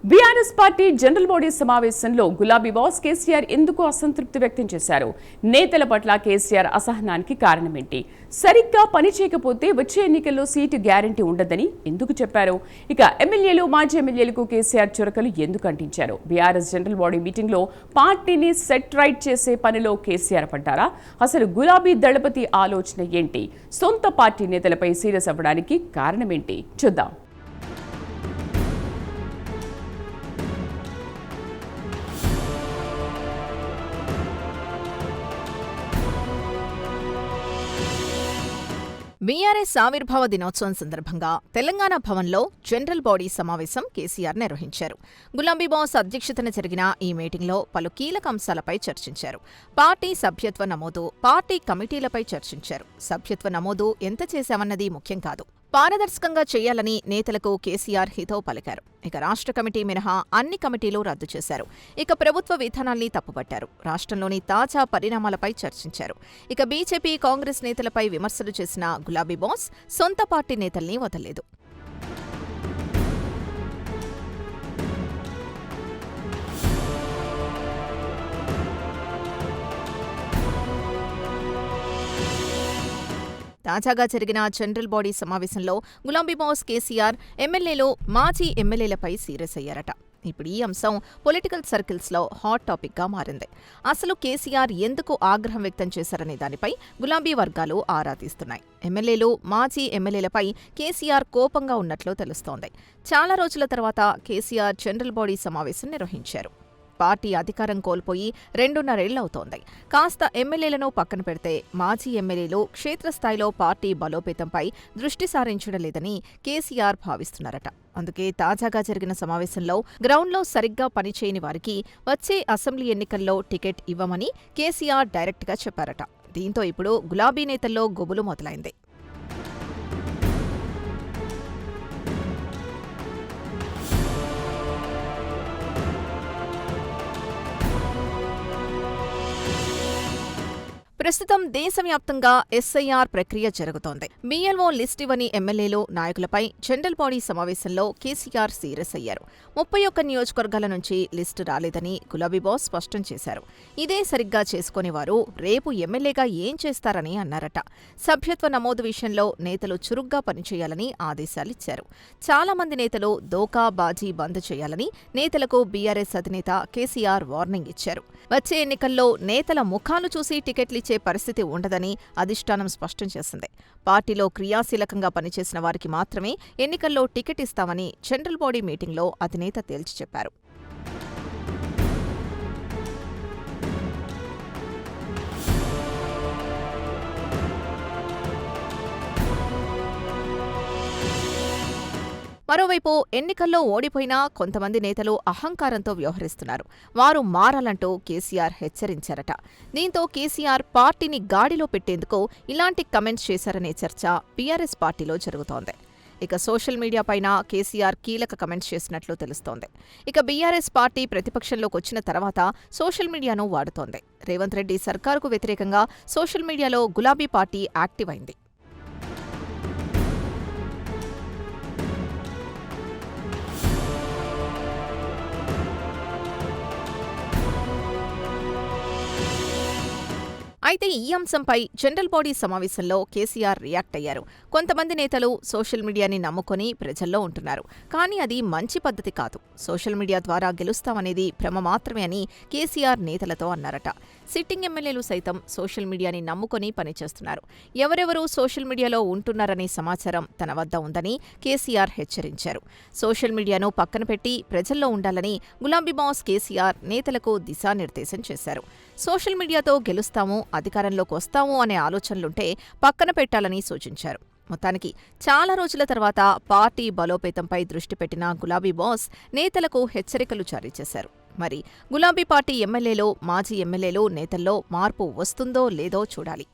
BRS party general body సమావేశంలో గులాబీ boss KCR ఎందుకు అసంతృప్తి వ్యక్తం చేశారు? నేతల పట్ల కేసీఆర్ అసహనానికి కారణమేంటి? సరిగ్గా పని చేయకపోతే వచ్చే ఎన్నికల్లో సీటు గ్యారంటీ ఉండదని ఎందుకు చెప్పారు? ఇక ఎమ్మెల్యేలు, మాజీ ఎమ్మెల్యేలకు కేసీఆర్ చురకలు ఎందుకు అంటించారు? బీఆర్ఎస్ జనరల్ బాడీ మీటింగ్లో పార్టీని సెట్ రైట్ చేసే పనిలో కేసీఆర్ పడ్డారా? అసలు గులాబీ దళపతి ఆలోచన ఏంటి? సొంత పార్టీ నేతలపై సీరియస్ అవ్వడానికి కారణమేంటి? చూద్దాం. బీఆర్ఎస్ ఆవిర్భావ దినోత్సవం సందర్భంగా తెలంగాణ భవన్లో జనరల్ బాడీ సమావేశం కేసీఆర్ నిర్వహించారు. గులాబీ బాస్ అధ్యక్షతన జరిగిన ఈ మీటింగ్లో పలు కీలక అంశాలపై చర్చించారు. పార్టీ సభ్యత్వ నమోదు, పార్టీ కమిటీలపై చర్చించారు. సభ్యత్వ నమోదు ఎంత చేశామన్నది ముఖ్యం కాదు, పారదర్శకంగా చేయాలని నేతలకు కేసీఆర్ హితవు పలికారు. ఇక రాష్ట్ర కమిటీ మినహా అన్ని కమిటీలు రద్దు చేశారు. ఇక ప్రభుత్వ విధానాల్ని తప్పుపట్టారు. రాష్ట్రంలోని తాజా పరిణామాలపై చర్చించారు. ఇక బీజేపీ, కాంగ్రెస్ నేతలపై విమర్శలు చేసిన గులాబీ బాస్ సొంత పార్టీ నేతల్ని వదలలేదు. తాజాగా జరిగిన జనరల్ బాడీ సమావేశంలో గులాబీ బాస్ కేసీఆర్ ఎమ్మెల్యేలు, మాజీ ఎమ్మెల్యేలపై సీరియస్ అయ్యారట. ఇప్పుడు ఈ అంశం పొలిటికల్ సర్కిల్స్లో హాట్ టాపిక్గా మారింది. అసలు కేసీఆర్ ఎందుకు ఆగ్రహం వ్యక్తం చేశారనే దానిపై గులాబీ వర్గాలు ఆరా తీస్తున్నాయి. ఎమ్మెల్యేలు, మాజీ ఎమ్మెల్యేలపై కేసీఆర్ కోపంగా ఉన్నట్లు తెలుస్తోంది. చాలా రోజుల తర్వాత కేసీఆర్ జనరల్ బాడీ సమావేశం నిర్వహించారు. పార్టీ అధికారం కోల్పోయి 2.5 ఏళ్లవుతోంది. కాస్త ఎమ్మెల్యేలను పక్కన పెడితే మాజీ ఎమ్మెల్యేలు క్షేత్రస్థాయిలో పార్టీ బలోపేతంపై దృష్టి సారించడం లేదని కేసీఆర్ భావిస్తున్నారట. అందుకే తాజాగా జరిగిన సమావేశంలో గ్రౌండ్లో సరిగ్గా పనిచేయని వారికి వచ్చే అసెంబ్లీ ఎన్నికల్లో టికెట్ ఇవ్వమని కేసీఆర్ డైరెక్ట్గా చెప్పారట. దీంతో ఇప్పుడు గులాబీ నేతల్లో గుబులు మొదలైంది. ప్రస్తుతం దేశవ్యాప్తంగా ఎస్ఐఆర్ ప్రక్రియ జరుగుతోంది. బీఎల్ఓ లిస్ట్ ఇవ్వని ఎమ్మెల్యేలు, నాయకులపై జనరల్ బాడీ సమావేశంలో కేసీఆర్ సీరియస్ అయ్యారు. 31 నియోజకవర్గాల నుంచి లిస్టు రాలేదని గులాబీ బాస్ స్పష్టం చేశారు. ఇదే సరిగ్గా చేసుకునే వారు రేపు ఎమ్మెల్యేగా ఏం చేస్తారని అన్నారట. సభ్యత్వ నమోదు విషయంలో నేతలు చురుగ్గా పనిచేయాలని ఆదేశాలిచ్చారు. చాలా మంది నేతలు దోకా బాజీ బంద్ చేయాలని నేతలకు బీఆర్ఎస్ అధినేత కేసీఆర్ వార్నింగ్ ఇచ్చారు. వచ్చే ఎన్నికల్లో నేతల ముఖాలు చూసి టికెట్లిచ్చే పరిస్థితి ఉండదని అధిష్టానం స్పష్టం చేసింది. పార్టీలో క్రియాశీలకంగా పనిచేసిన వారికి మాత్రమే ఎన్నికల్లో టికెట్ ఇస్తామని జనరల్ బాడీ మీటింగ్లో అధినేత తేల్చి చెప్పారు. మరోవైపు ఎన్నికల్లో ఓడిపోయినా కొంతమంది నేతలు అహంకారంతో వ్యవహరిస్తున్నారు. వారు మారాలంటూ కేసీఆర్ హెచ్చరించారట. దీంతో కేసీఆర్ పార్టీని గాడిలో పెట్టేందుకు ఇలాంటి కమెంట్స్ చేశారనే చర్చ బీఆర్ఎస్ పార్టీలో జరుగుతోంది. ఇక సోషల్ మీడియా పైన కేసీఆర్ కీలక కమెంట్స్ చేసినట్లు తెలుస్తోంది. ఇక బీఆర్ఎస్ పార్టీ ప్రతిపక్షంలోకి వచ్చిన తర్వాత సోషల్ మీడియాను వాడుతోంది. రేవంత్ రెడ్డి సర్కారుకు వ్యతిరేకంగా సోషల్ మీడియాలో గులాబీ పార్టీ యాక్టివ్ అయింది. అయితే ఈ అంశంపై జనరల్ బాడీ సమావేశంలో కేసీఆర్ రియాక్ట్ అయ్యారు. కొంతమంది నేతలు సోషల్ మీడియాని నమ్ముకొని ప్రజల్లో ఉంటున్నారు. కానీ అది మంచి పద్ధతి కాదు. సోషల్ మీడియా ద్వారా గెలుస్తామనేది భ్రమ మాత్రమే అని కేసీఆర్ నేతలతో అన్నారట. సిట్టింగ్ ఎమ్మెల్యేలు సైతం సోషల్ మీడియాని నమ్ముకొని పనిచేస్తున్నారు. ఎవరెవరు సోషల్ మీడియాలో ఉంటున్నారనే సమాచారం తన వద్ద ఉందని కేసీఆర్ హెచ్చరించారు. సోషల్ మీడియాను పక్కన పెట్టి ప్రజల్లో ఉండాలని గులాబీ బాస్ కేసీఆర్ నేతలకు దిశానిర్దేశం చేశారు. సోషల్ మీడియాతో గెలుస్తాము, అధికారంలోకి వస్తాము అనే ఆలోచనలుంటే పక్కన పెట్టాలని సూచించారు. మొత్తానికి చాలా రోజుల తర్వాత పార్టీ బలోపేతంపై దృష్టి పెట్టిన గులాబీ బాస్ నేతలకు హెచ్చరికలు జారీ చేశారు. మరి గులాబీ పార్టీ ఎమ్మెల్యేలు, మాజీ ఎమ్మెల్యేలు నేతల్లో మార్పు వస్తుందో లేదో చూడాలి.